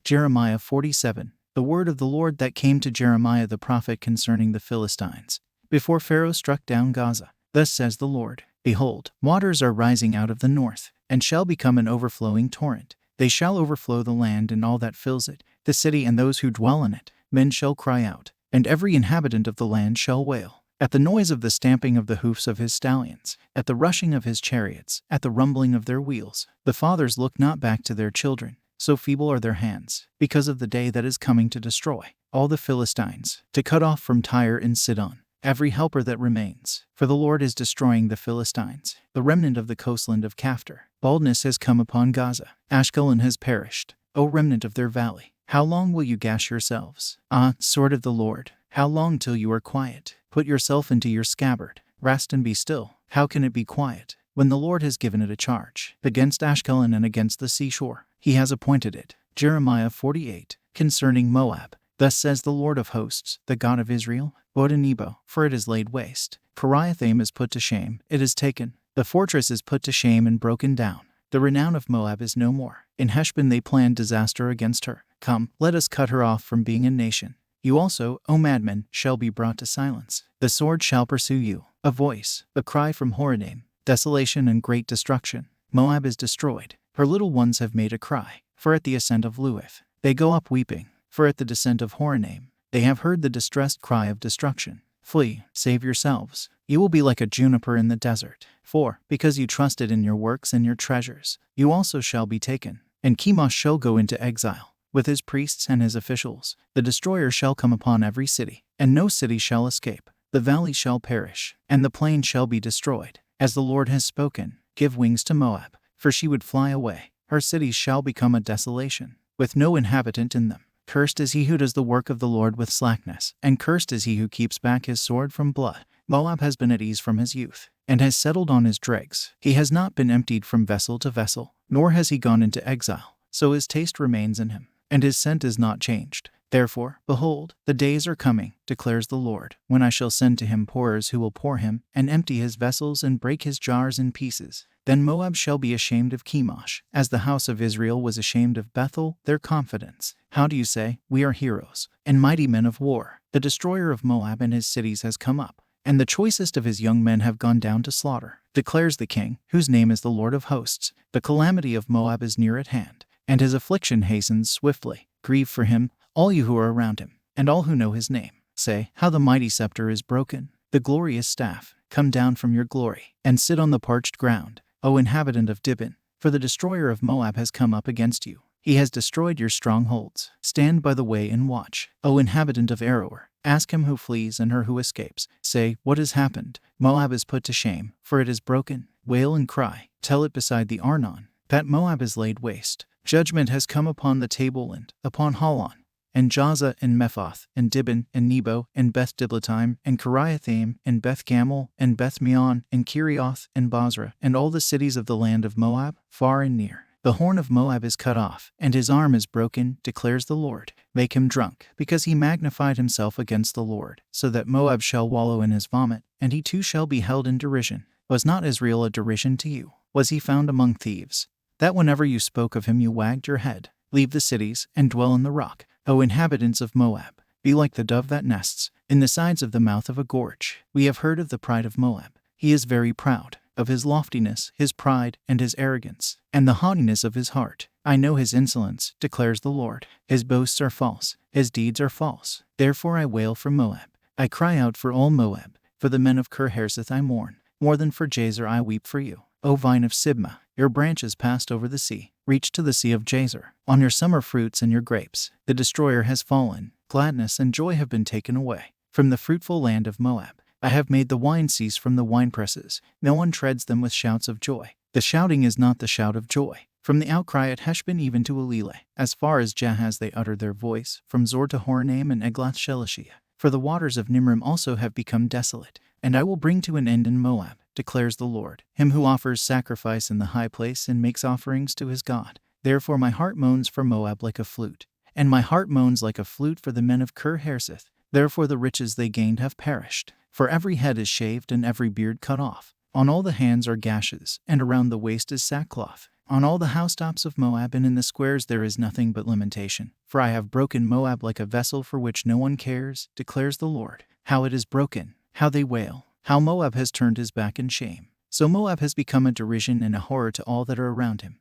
Jeremiah 47. The word of the Lord that came to Jeremiah the prophet concerning the Philistines, before Pharaoh struck down Gaza. Thus says the Lord, Behold, waters are rising out of the north, and shall become an overflowing torrent. They shall overflow the land and all that fills it, the city and those who dwell in it. Men shall cry out, and every inhabitant of the land shall wail, at the noise of the stamping of the hoofs of his stallions, at the rushing of his chariots, at the rumbling of their wheels. The fathers look not back to their children, so feeble are their hands, because of the day that is coming to destroy all the Philistines, to cut off from Tyre and Sidon every helper that remains. For the Lord is destroying the Philistines, the remnant of the coastland of Caphtor. Baldness has come upon Gaza. Ashkelon has perished, O remnant of their valley. How long will you gash yourselves? Ah, sword of the Lord, how long till you are quiet? Put yourself into your scabbard. Rest and be still. How can it be quiet, when the Lord has given it a charge against Ashkelon and against the seashore? He has appointed it. Jeremiah 48. Concerning Moab. Thus says the Lord of hosts, the God of Israel, Nebo, for it is laid waste. Kiriathaim is put to shame, it is taken. The fortress is put to shame and broken down. The renown of Moab is no more. In Heshbon they planned disaster against her. Come, let us cut her off from being a nation. You also, O madmen, shall be brought to silence. The sword shall pursue you. A voice, a cry from Horonaim, desolation and great destruction. Moab is destroyed. Her little ones have made a cry, for at the ascent of Luith they go up weeping, for at the descent of Horonaim they have heard the distressed cry of destruction. Flee, save yourselves. You will be like a juniper in the desert. For, because you trusted in your works and your treasures, you also shall be taken. And Chemosh shall go into exile, with his priests and his officials. The destroyer shall come upon every city, and no city shall escape. The valley shall perish, and the plain shall be destroyed. As the Lord has spoken, give wings to Moab, for she would fly away. Her cities shall become a desolation, with no inhabitant in them. Cursed is he who does the work of the Lord with slackness, and cursed is he who keeps back his sword from blood. Moab has been at ease from his youth, and has settled on his dregs. He has not been emptied from vessel to vessel, nor has he gone into exile. So his taste remains in him, and his scent is not changed. Therefore, behold, the days are coming, declares the Lord, when I shall send to him pourers who will pour him, and empty his vessels and break his jars in pieces. Then Moab shall be ashamed of Chemosh, as the house of Israel was ashamed of Bethel, their confidence. How do you say, we are heroes, and mighty men of war? The destroyer of Moab and his cities has come up, and the choicest of his young men have gone down to slaughter, declares the King, whose name is the Lord of hosts. The calamity of Moab is near at hand, and his affliction hastens swiftly. Grieve for him, all you who are around him, and all who know his name. Say, how the mighty scepter is broken, the glorious staff. Come down from your glory, and sit on the parched ground, O inhabitant of Dibon, for the destroyer of Moab has come up against you. He has destroyed your strongholds. Stand by the way and watch, O inhabitant of Aroer. Ask him who flees and her who escapes. Say, what has happened? Moab is put to shame, for it is broken. Wail and cry. Tell it beside the Arnon, that Moab is laid waste. Judgment has come upon the tableland, upon Holon, and Jaza, and Mephoth, and Dibon, and Nebo, and Beth Diblatime, and Kiriathaim, and Beth Gamel, and Beth Meon, and Kerioth, and Bozrah, and all the cities of the land of Moab, far and near. The horn of Moab is cut off, and his arm is broken, declares the Lord. Make him drunk, because he magnified himself against the Lord, so that Moab shall wallow in his vomit, and he too shall be held in derision. Was not Israel a derision to you? Was he found among thieves, that whenever you spoke of him you wagged your head? Leave the cities, and dwell in the rock, O inhabitants of Moab. Be like the dove that nests in the sides of the mouth of a gorge. We have heard of the pride of Moab. He is very proud, of his loftiness, his pride, and his arrogance, and the haughtiness of his heart. I know his insolence, declares the Lord. His boasts are false, his deeds are false. Therefore I wail for Moab. I cry out for all Moab. For the men of Kir-Hareseth I mourn. More than for Jazer I weep for you. O vine of Sibmah, your branches passed over the sea, reached to the sea of Jazer. On your summer fruits and your grapes, the destroyer has fallen. Gladness and joy have been taken away from the fruitful land of Moab. I have made the wine cease from the winepresses. No one treads them with shouts of joy. The shouting is not the shout of joy. From the outcry at Heshbon even to Elileh, as far as Jahaz they utter their voice, from Zor to Horonaim and Eglath-Shelishiah. For the waters of Nimrim also have become desolate, and I will bring to an end in Moab, declares the Lord, him who offers sacrifice in the high place and makes offerings to his God. Therefore my heart moans for Moab like a flute, and my heart moans like a flute for the men of Kir-Hareseth. Therefore the riches they gained have perished. For every head is shaved and every beard cut off. On all the hands are gashes, and around the waist is sackcloth. On all the housetops of Moab and in the squares there is nothing but lamentation. For I have broken Moab like a vessel for which no one cares, declares the Lord. How it is broken, how they wail, how Moab has turned his back in shame. So Moab has become a derision and a horror to all that are around him.